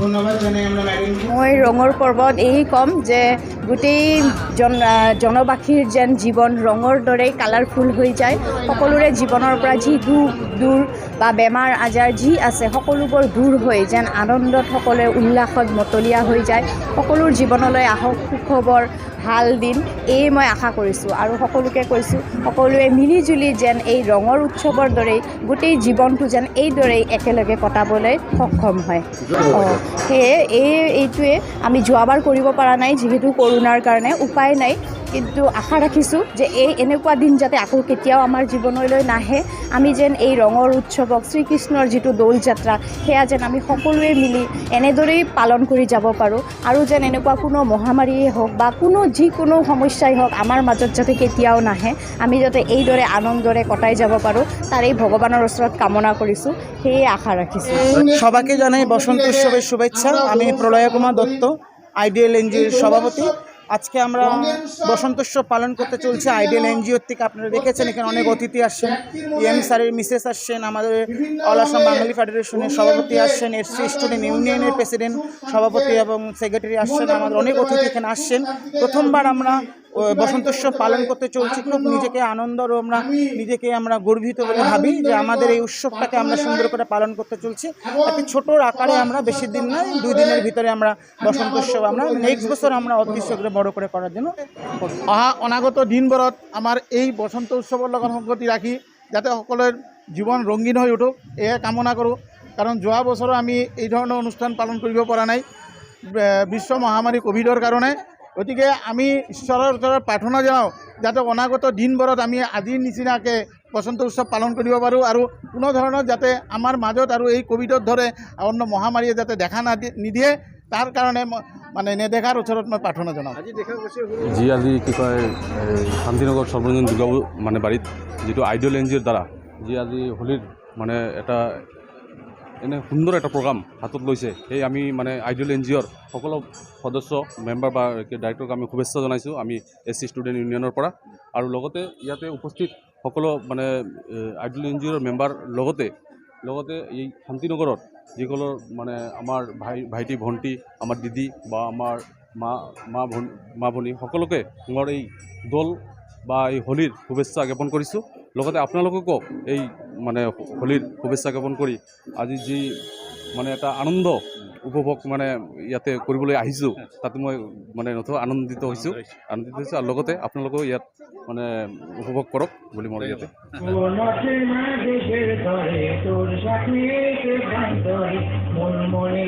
মই ৰঙৰ পৰ্বত এই ক'ম যে গোটেই জনবাসীৰ যেন জীৱন ৰঙৰ দৰেই কালাৰফুল হৈ যায়। সকলোৰে জীৱনৰ পৰা যি দুখ দূৰ বা বেমাৰ আজাৰ যি আছে সকলোবোৰ দূৰ হৈ যেন আনন্দত সকলোৱে উল্লাসত মতলীয়া হৈ যায়। সকলোৰ জীৱনলৈ আহক সুখবৰ ভাল দিন, এই মই আশা কৰিছোঁ। আৰু সকলোকে কৈছোঁ সকলোৱে মিলি জুলি যেন এই ৰঙৰ উৎসৱৰ দৰেই গোটেই জীৱনটো যেন এইদৰেই একেলগে কটাবলৈ সক্ষম হয়। সেয়ে এইটোৱে আমি যোৱাবাৰ কৰিব পৰা নাই যিহেতু কৰোণাৰ কাৰণে উপায় নাই, কিন্তু আশা ৰাখিছোঁ যে এনেকুৱা দিন যাতে আকৌ কেতিয়াও আমাৰ জীৱনলৈ নাহে। আমি যেন এই ৰঙৰ উৎসৱক শ্ৰীকৃষ্ণৰ যিটো দৌল যাত্ৰা সেয়া যেন আমি সকলোৱে মিলি এনেদৰেই পালন কৰি যাব পাৰোঁ। আৰু যেন এনেকুৱা কোনো মহামাৰীয়ে হওক বা যিকোনো সমস্যাই হওক আমাৰ মাজত যাতে কেতিয়াও নাহে, আমি যাতে এইদৰে আনন্দৰে কটাই যাব পাৰোঁ তাৰেই ভগৱানৰ ওচৰত কামনা কৰিছোঁ, সেয়ে আশা রাখিছি। সবাইকে জানাই বসন্ত উৎসবের শুভেচ্ছা। আমি প্রলয় কুমার দত্ত, আইডিয়াল এনজিওর সভাপতি। আজকে আমরা বসন্ত উৎসব পালন করতে চলছে আইডিয়াল এনজিওর থেকে। আপনারা দেখেছেন এখানে অনেক অতিথি আসছেন, এম স্যারের মিসেস আসছেন, আমাদের অল আসাম বাঙালি ফেডারেশনের সভাপতি আসছেন, এসসি স্টুডেন্ট ইউনিয়নের প্রেসিডেন্ট সভাপতি এবং সেক্রেটারি আসছেন, আমাদের অনেক অতিথি এখানে আসছেন। প্রথমবার আমরা বসন্ত উৎসব পালন করতে চলছি। খুব নিজেকে আনন্দ ও নিজেকে আমরা গর্বিত বলে ভাবি যে আমাদের এই উৎসবটাকে আমরা সুন্দর করে পালন করতে চলছি। একটি ছোট আকারে আমরা, বেশি দিন নয়, 2 দিনের ভিতরে আমরা বসন্ত উৎসব আমরা নেক্সট বছর আমরা অতি শীঘ্র বড় করে করার জন্য অনাগত দিনবোৰত আমাৰ এই বসন্ত উৎসৱৰ লগত সংগতি ৰাখি যাতে সকলোৰে জীৱন ৰঙীন হৈ উঠক এয়া কামনা কৰোঁ। কাৰণ যোৱা বছৰো আমি এই ধৰণৰ অনুষ্ঠান পালন কৰিব পৰা নাই বিশ্ব মহামাৰী কোভিডৰ কাৰণে। গতিকে আমি ঈশ্বৰৰ ওচৰত প্ৰাৰ্থনা জনাওঁ যাতে অনাগত দিনবোৰত আমি আজিৰ নিচিনাকৈ বসন্ত উৎসৱ পালন কৰিব পাৰোঁ আৰু কোনো ধৰণৰ যাতে আমাৰ মাজত আৰু এই কোভিডৰ দৰে অন্য মহামাৰীয়ে যাতে দেখা নিদিয়ে তাৰ কাৰণে মানে নেদেখাৰ ওচৰত মই প্ৰাৰ্থনা জনাওঁ। আজি কি কয় শান্তিনগৰ সৰ্বজনীন দুৰ্গা মানে বাৰীত যিটো আইডিয়েল এনজিঅ'ৰ দ্বাৰা যি আজি হোলীৰ মানে এটা এনে সুন্দৰ এটা প্ৰগ্ৰাম হাতত লৈছে, সেই আমি মানে আইডিয়েল এনজিঅ'ৰ সকলো সদস্য মেম্বাৰ বা ডাইৰেক্টৰক আমি শুভেচ্ছা জনাইছোঁ আমি এসসি ষ্টুডেণ্ট ইউনিয়নৰ পৰা। আৰু লগতে ইয়াতে উপস্থিত সকলো মানে আইডিয়েল এনজিঅ'ৰ মেম্বাৰ লগতে এই শান্তিনগৰত যিসকলৰ মানে আমাৰ ভাইটি ভণ্টি, আমাৰ দিদি বা আমাৰ মা ভনী সকলোকে মোৰ এই দৌল বা এই হোলীৰ শুভেচ্ছা জ্ঞাপন কৰিছোঁ। লগতে আপোনালোককো এই মানে হোলীৰ শুভেচ্ছা জ্ঞাপন কৰি আজি যি মানে এটা আনন্দ উপভোগ মানে ইয়াতে কৰিবলৈ আহিছোঁ তাতে মই মানে নথৈ আনন্দিত হৈছোঁ আৰু লগতে আপোনালোকেও ইয়াত মানে উপভোগ কৰক বুলি মই ইয়াতে মন মনে